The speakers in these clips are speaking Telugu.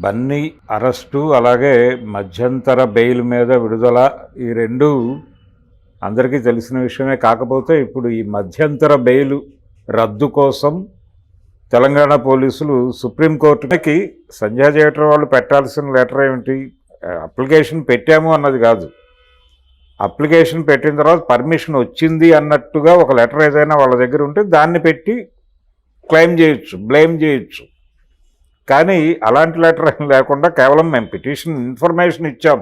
బన్నీ అరెస్టు అలాగే మధ్యంతర బెయిల్ మీద విడుదల ఈ రెండు అందరికీ తెలిసిన విషయమే. కాకపోతే ఇప్పుడు ఈ మధ్యంతర బెయిల్ రద్దు కోసం తెలంగాణ పోలీసులు సుప్రీంకోర్టుకి సంజయ్ థియేటర్ వాళ్ళు పెట్టాల్సిన లెటర్ ఏమిటి, అప్లికేషన్ పెట్టాము అన్నది కాదు. అప్లికేషన్ పెట్టిన తర్వాత పర్మిషన్ వచ్చింది అన్నట్టుగా ఒక లెటర్ ఏదైనా వాళ్ళ దగ్గర ఉంటే దాన్ని పెట్టి క్లెయిమ్ చేయొచ్చు, బ్లేమ్ చేయొచ్చు. కానీ అలాంటి లెటర్ ఏం లేకుండా కేవలం మేము పిటిషన్ ఇన్ఫర్మేషన్ ఇచ్చాం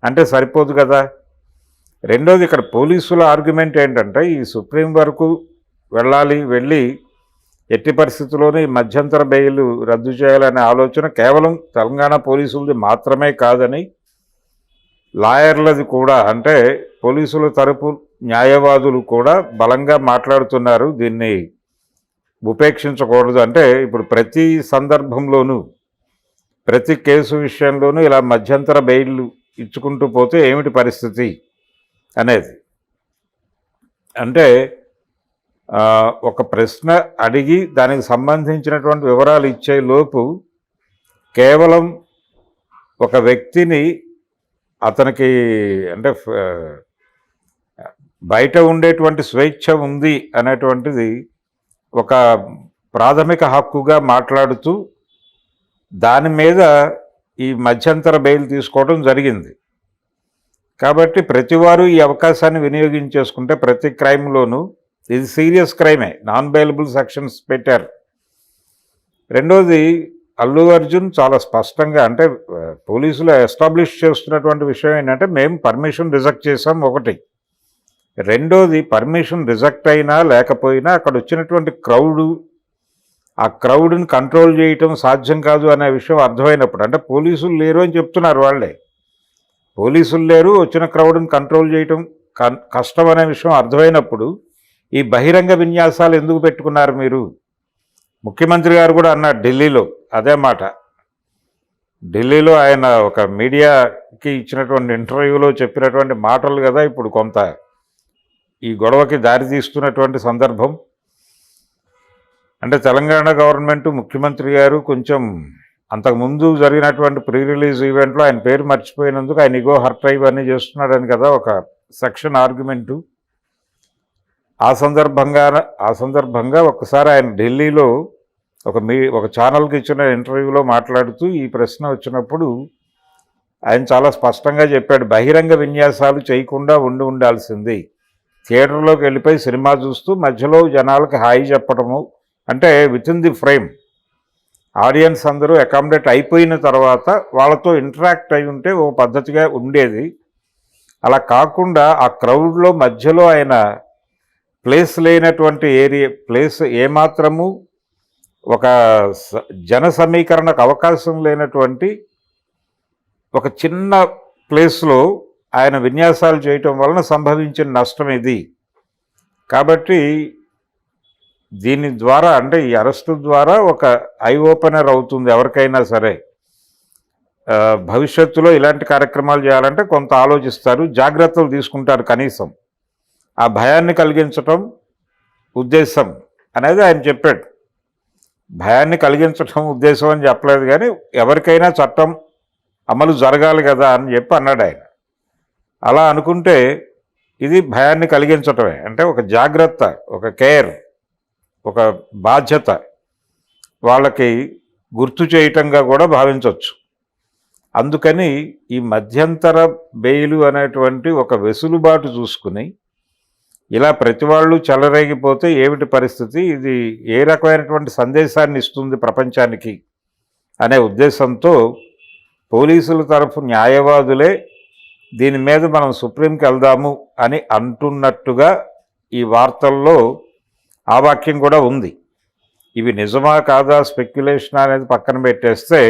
అంటే సరిపోదు కదా. రెండోది, ఇక్కడ పోలీసుల ఆర్గ్యుమెంట్ ఏంటంటే ఈ సుప్రీం వరకు వెళ్ళి ఎట్టి పరిస్థితుల్లోనూ ఈ మధ్యంతర బెయిల్ రద్దు చేయాలనే ఆలోచన కేవలం తెలంగాణ పోలీసులది మాత్రమే కాదని, లాయర్లది కూడా, అంటే పోలీసుల తరపు న్యాయవాదులు కూడా బలంగా మాట్లాడుతున్నారు. దీన్ని ఉపేక్షించకూడదు. అంటే ఇప్పుడు ప్రతి సందర్భంలోనూ ప్రతి కేసు విషయంలోనూ ఇలా మధ్యంతర బెయిల్ ఇచ్చుకుంటూ పోతే ఏమిటి పరిస్థితి అనేది. అంటే ఒక ప్రశ్న అడిగి దానికి సంబంధించినటువంటి వివరాలు ఇచ్చే లోపు కేవలం ఒక వ్యక్తిని అతనికి అంటే బయట ఉండేటువంటి స్వేచ్ఛ ఉంది అనేటువంటిది ఒక ప్రాథమిక హక్కుగా మాట్లాడుతూ దాని మీద ఈ మధ్యంతర బెయిల్ తీసుకోవడం జరిగింది. కాబట్టి ప్రతివారు ఈ అవకాశాన్ని వినియోగించేసుకుంటే ప్రతి క్రైమ్లోనూ ఇది సీరియస్ క్రైమే, నాన్ బెయిలబుల్ సెక్షన్స్ పెట్టారు. రెండోది, అల్లు అర్జున్ చాలా స్పష్టంగా, అంటే పోలీసులు ఎస్టాబ్లిష్ చేస్తున్నటువంటి విషయం ఏంటంటే మేము పర్మిషన్ రిజెక్ట్ చేసాం ఒకటి. రెండోది, పర్మిషన్ రిజెక్ట్ అయినా లేకపోయినా అక్కడ వచ్చినటువంటి ఆ క్రౌడ్ని కంట్రోల్ చేయటం సాధ్యం కాదు అనే విషయం అర్థమైనప్పుడు, అంటే పోలీసులు లేరు అని చెప్తున్నారు వాళ్ళే, పోలీసులు లేరు, వచ్చిన క్రౌడ్ని కంట్రోల్ చేయటం కష్టం అనే విషయం అర్థమైనప్పుడు ఈ బహిరంగ విన్యాసాలు ఎందుకు పెట్టుకున్నారు మీరు? ముఖ్యమంత్రి గారు కూడా అన్నారు ఢిల్లీలో అదే మాట. ఢిల్లీలో ఆయన ఒక మీడియాకి ఇచ్చినటువంటి ఇంటర్వ్యూలో చెప్పినటువంటి మాటలు కదా ఇప్పుడు కొంత ఈ గొడవకి దారితీస్తున్నటువంటి సందర్భం. అంటే తెలంగాణ గవర్నమెంట్, ముఖ్యమంత్రి గారు కొంచెం అంతకుముందు జరిగినటువంటి ప్రీ రిలీజ్ ఈవెంట్లో ఆయన పేరు మర్చిపోయినందుకు ఆయన ఇగో హర్ట్ ఇవన్నీ చేస్తున్నాడని కదా ఒక సెక్షన్ ఆర్గ్యుమెంటు. ఆ సందర్భంగా ఒకసారి ఆయన ఢిల్లీలో ఒక ఛానల్కి ఇచ్చిన ఇంటర్వ్యూలో మాట్లాడుతూ ఈ ప్రశ్న వచ్చినప్పుడు ఆయన చాలా స్పష్టంగా చెప్పాడు, బహిరంగ విన్యాసాలు చేయకుండా ఉండాల్సింది, థియేటర్లోకి వెళ్ళిపోయి సినిమా చూస్తూ మధ్యలో జనాలకు హాయి చెప్పడము, అంటే with in the frame audience అందరూ అకామిడేట్ అయిపోయిన తర్వాత వాళ్ళతో ఇంటరాక్ట్ అయి ఉంటే ఓ పద్ధతిగా ఉండేది. అలా కాకుండా ఆ క్రౌడ్లో మధ్యలో ఆయన ప్లేస్ లేనటువంటి ప్లేస్ ఏమాత్రము ఒక జన సమీకరణకు అవకాశం లేనటువంటి ఒక చిన్న ప్లేస్లో ఆయన విన్యాసాలు చేయటం వలన సంభవించిన నష్టం ఇది. కాబట్టి దీని ద్వారా, అంటే ఈ అరెస్టు ద్వారా ఒక ఐ ఓపెనర్ అవుతుంది ఎవరికైనా సరే. భవిష్యత్తులో ఇలాంటి కార్యక్రమాలు చేయాలంటే కొంత ఆలోచిస్తారు, జాగ్రత్తలు తీసుకుంటారు. కనీసం ఆ భయాన్ని కలిగించటం ఉద్దేశం అనేది ఆయన చెప్పాడు. భయాన్ని కలిగించటం ఉద్దేశం అని చెప్పలేదు, కానీ ఎవరికైనా చట్టం అమలు జరగాలి కదా అని చెప్పి అన్నాడు ఆయన. అలా అనుకుంటే ఇది భయాన్ని కలిగించటమే, అంటే ఒక జాగ్రత్త, ఒక కేర్, ఒక బాధ్యత వాళ్ళకి గుర్తు చేయటంగా కూడా భావించవచ్చు. అందుకని ఈ మధ్యంతర బెయిలు అనేటువంటి ఒక వెసులుబాటు చూసుకుని ఇలా ప్రతి వాళ్ళు చెలరేగిపోతే ఏమిటి పరిస్థితి, ఇది ఏ రకమైనటువంటి సందేశాన్ని ఇస్తుంది ప్రపంచానికి అనే ఉద్దేశంతో పోలీసుల తరఫు న్యాయవాదులే దీని మీద మనం సుప్రీంకి వెళ్దాము అని అంటున్నట్టుగా ఈ వార్తల్లో ఆ వాక్యం కూడా ఉంది. ఇవి నిజమా కాదా స్పెక్యులేషన్ అనేది పక్కన పెట్టేస్తే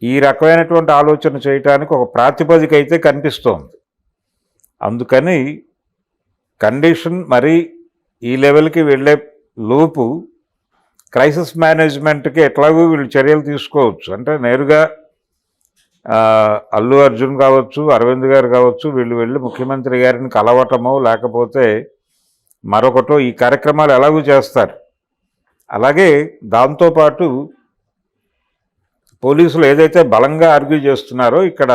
ఈ రకమైనటువంటి ఆలోచన చేయటానికి ఒక ప్రాతిపదిక అయితే కనిపిస్తోంది. అందుకని కండిషన్ మరీ ఈ లెవెల్కి వెళ్ళే లోపు క్రైసిస్ మేనేజ్మెంట్కి ఎట్లాగూ వీళ్ళు చర్యలు తీసుకోవచ్చు. అంటే నేరుగా అల్లు అర్జున్ కావచ్చు, అరవింద్ గారు కావచ్చు, వీళ్ళు వెళ్ళి ముఖ్యమంత్రి గారిని కలవటమో లేకపోతే మరొకటో ఈ కార్యక్రమాలు ఎలాగూ చేస్తారు. అలాగే దాంతోపాటు పోలీసులు ఏదైతే బలంగా ఆర్గ్యూ చేస్తున్నారో ఇక్కడ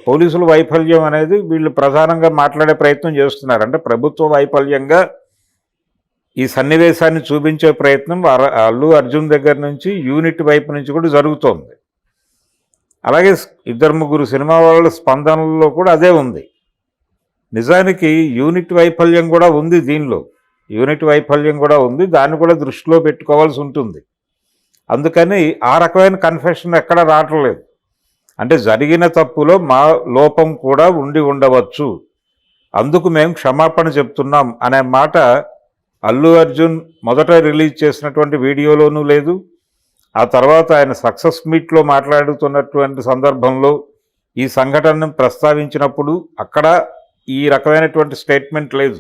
పోలీసుల వైఫల్యం అనేది వీళ్ళు ప్రధానంగా మాట్లాడే ప్రయత్నం చేస్తున్నారు. అంటే ప్రభుత్వ వైఫల్యంగా ఈ సన్నివేశాన్ని చూపించే ప్రయత్నం అల్లు అర్జున్ దగ్గర నుంచి యూనిట్ వైపు నుంచి కూడా జరుగుతోంది. అలాగే ఇద్దరు ముగ్గురు సినిమా వాళ్ళ స్పందనలో కూడా అదే ఉంది. నిజానికి యూనిట్ వైఫల్యం కూడా ఉంది దీనిలో. యూనిట్ వైఫల్యం కూడా ఉంది, దాన్ని కూడా దృష్టిలో పెట్టుకోవాల్సి ఉంటుంది. అందుకని ఆ రకమైన కన్ఫెషన్ ఎక్కడ రావట్లేదు. అంటే జరిగిన తప్పులో మా లోపం కూడా ఉండి ఉండవచ్చు, అందుకు మేము క్షమాపణ చెప్తున్నాం అనే మాట అల్లు అర్జున్ మొదట రిలీజ్ చేసినటువంటి వీడియోలోనూ లేదు. ఆ తర్వాత ఆయన సక్సెస్ మీట్లో మాట్లాడుతున్నటువంటి సందర్భంలో ఈ సంఘటనను ప్రస్తావించినప్పుడు అక్కడ ఈ రకమైనటువంటి స్టేట్మెంట్ లేదు.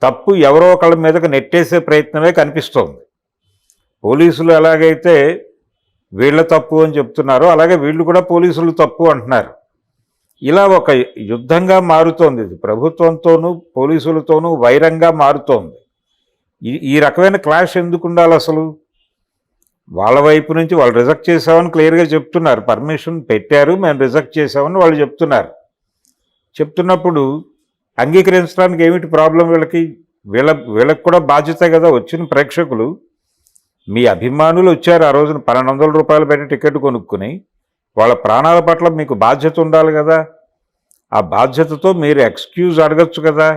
తప్పు ఎవరో ఒకళ్ళ మీదకి నెట్టేసే ప్రయత్నమే కనిపిస్తోంది. పోలీసులు ఎలాగైతే వీళ్ళ తప్పు అని చెప్తున్నారో అలాగే వీళ్ళు కూడా పోలీసులు తప్పు అంటున్నారు. ఇలా ఒక యుద్ధంగా మారుతోంది. ఇది ప్రభుత్వంతోనూ పోలీసులతోనూ వైరంగా మారుతోంది. ఈ రకమైన క్లాష్ ఎందుకు ఉండాలి అసలు? వాళ్ళ వైపు నుంచి వాళ్ళు రిజెక్ట్ చేసామని క్లియర్గా చెప్తున్నారు. పర్మిషన్ పెట్టారు, మేము రిజెక్ట్ చేసామని వాళ్ళు చెప్తున్నప్పుడు అంగీకరించడానికి ఏమిటి ప్రాబ్లం? వీళ్ళకి కూడా బాధ్యత కదా. వచ్చిన ప్రేక్షకులు మీ అభిమానులు వచ్చారు, ఆ రోజున 1200 రూపాయలు పెట్టి టికెట్ కొనుక్కుని, వాళ్ళ ప్రాణాల పట్ల మీకు బాధ్యత ఉండాలి కదా. ఆ బాధ్యతతో మీరు ఎక్స్క్యూజ్ అడగచ్చు కదా.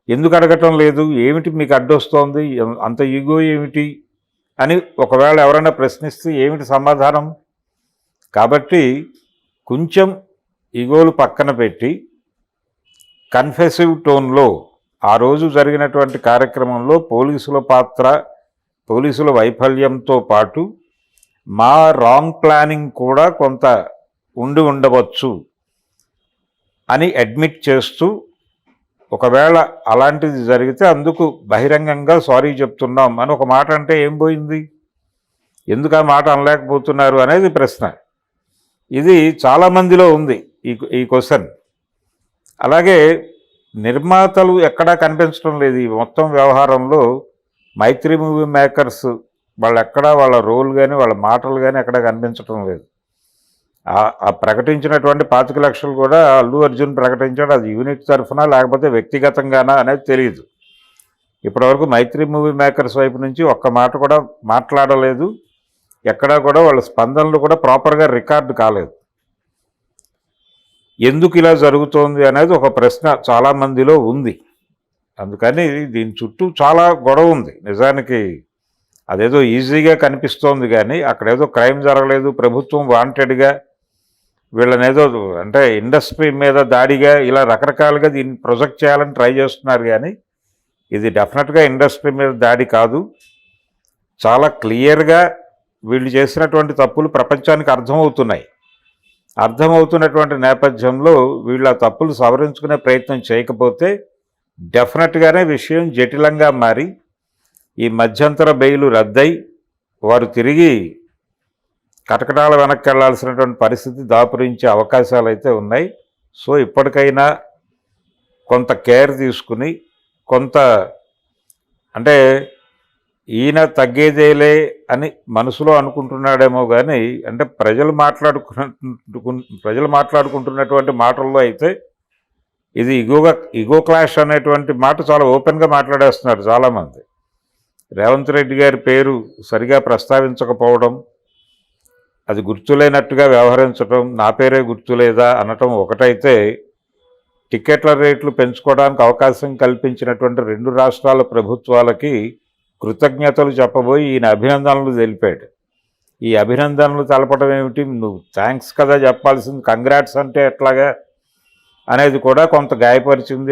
ఎందుకు అడగటం లేదు? ఏమిటి మీకు అడ్డొస్తోంది? అంత ఈగో ఏమిటి అని ఒకవేళ ఎవరైనా ప్రశ్నిస్తే ఏమిటి సమాధానం? కాబట్టి కొంచెం ఈగోలు పక్కన పెట్టి కన్ఫెసివ్ టోన్లో ఆ రోజు జరిగినటువంటి కార్యక్రమంలో పోలీసుల పాత్ర, పోలీసుల వైఫల్యంతో పాటు మా రాంగ్ ప్లానింగ్ కూడా కొంత ఉండవచ్చు అని అడ్మిట్ చేస్తూ, ఒకవేళ అలాంటిది జరిగితే అందుకు బహిరంగంగా సారీ చెప్తున్నాం అని ఒక మాట అంటే ఏం పోయింది? ఎందుకు ఆ మాట అనలేకపోతున్నారు అనేది ప్రశ్న. ఇది చాలామందిలో ఉంది ఈ క్వశ్చన్. అలాగే నిర్మాతలు ఎక్కడా కనిపించడం లేదు ఈ మొత్తం వ్యవహారంలో. మైత్రి మూవీ మేకర్స్ వాళ్ళు ఎక్కడా వాళ్ళ రోల్ కానీ వాళ్ళ మాటలు కానీ ఎక్కడా కనిపించడం లేదు. ఆ ప్రకటించినటువంటి 25 లక్షలు కూడా అల్లు అర్జున్ ప్రకటించాడు. అది యూనిట్ తరఫున లేకపోతే వ్యక్తిగతంగానా అనేది తెలియదు. ఇప్పటివరకు మైత్రి మూవీ మేకర్స్ వైపు నుంచి ఒక్క మాట కూడా మాట్లాడలేదు. ఎక్కడా కూడా వాళ్ళ స్పందనలు కూడా ప్రాపర్గా రికార్డు కాలేదు. ఎందుకు ఇలా జరుగుతోంది అనేది ఒక ప్రశ్న చాలామందిలో ఉంది. అందుకని దీని చుట్టూ చాలా గొడవ ఉంది. నిజానికి అదేదో ఈజీగా కనిపిస్తోంది కానీ అక్కడేదో క్రైమ్ జరగలేదు, ప్రభుత్వం వాంటెడ్గా వీళ్ళనేదో అంటే ఇండస్ట్రీ మీద దాడిగా ఇలా రకరకాలుగా దీన్ని ప్రొజెక్ట్ చేయాలని ట్రై చేస్తున్నారు. కానీ ఇది డెఫినెట్గా ఇండస్ట్రీ మీద దాడి కాదు. చాలా క్లియర్గా వీళ్ళు చేసినటువంటి తప్పులు ప్రపంచానికి అర్థమవుతున్నటువంటి నేపథ్యంలో వీళ్ళ తప్పులు సవరించుకునే ప్రయత్నం చేయకపోతే డెఫినెట్గానే విషయం జటిలంగా మారి ఈ మధ్యంతర బెయిలు రద్దయి వారు తిరిగి కటకటాల వెనక్కి వెళ్లాల్సినటువంటి పరిస్థితి దాపురించే అవకాశాలు అయితే ఉన్నాయి. సో ఇప్పటికైనా కొంత కేర్ తీసుకుని కొంత అంటే ఈయన తగ్గేదేలే అని మనసులో అనుకుంటున్నాడేమో కానీ అంటే ప్రజలు మాట్లాడుకుంటున్నటువంటి మాటల్లో అయితే ఇది ఇగో క్లాష్ అనేటువంటి మాట చాలా ఓపెన్గా మాట్లాడేస్తున్నారు చాలామంది. రేవంత్ రెడ్డి గారి పేరు సరిగా ప్రస్తావించకపోవడం, అది గుర్తులేనట్టుగా వ్యవహరించడం, నా పేరే గుర్తులేదా అనటం ఒకటైతే, టికెట్ల రేట్లు పెంచుకోవడానికి అవకాశం కల్పించినటువంటి 2 రాష్ట్రాల ప్రభుత్వాలకి కృతజ్ఞతలు చెప్పబోయి ఈయన అభినందనలు తెలిపాడు. ఈ అభినందనలు తెలపడం ఏమిటి? నువ్వు థ్యాంక్స్ కదా చెప్పాల్సింది, కంగ్రాట్స్ అంటే ఎట్లాగా అనేది కూడా కొంత గాయపరిచింది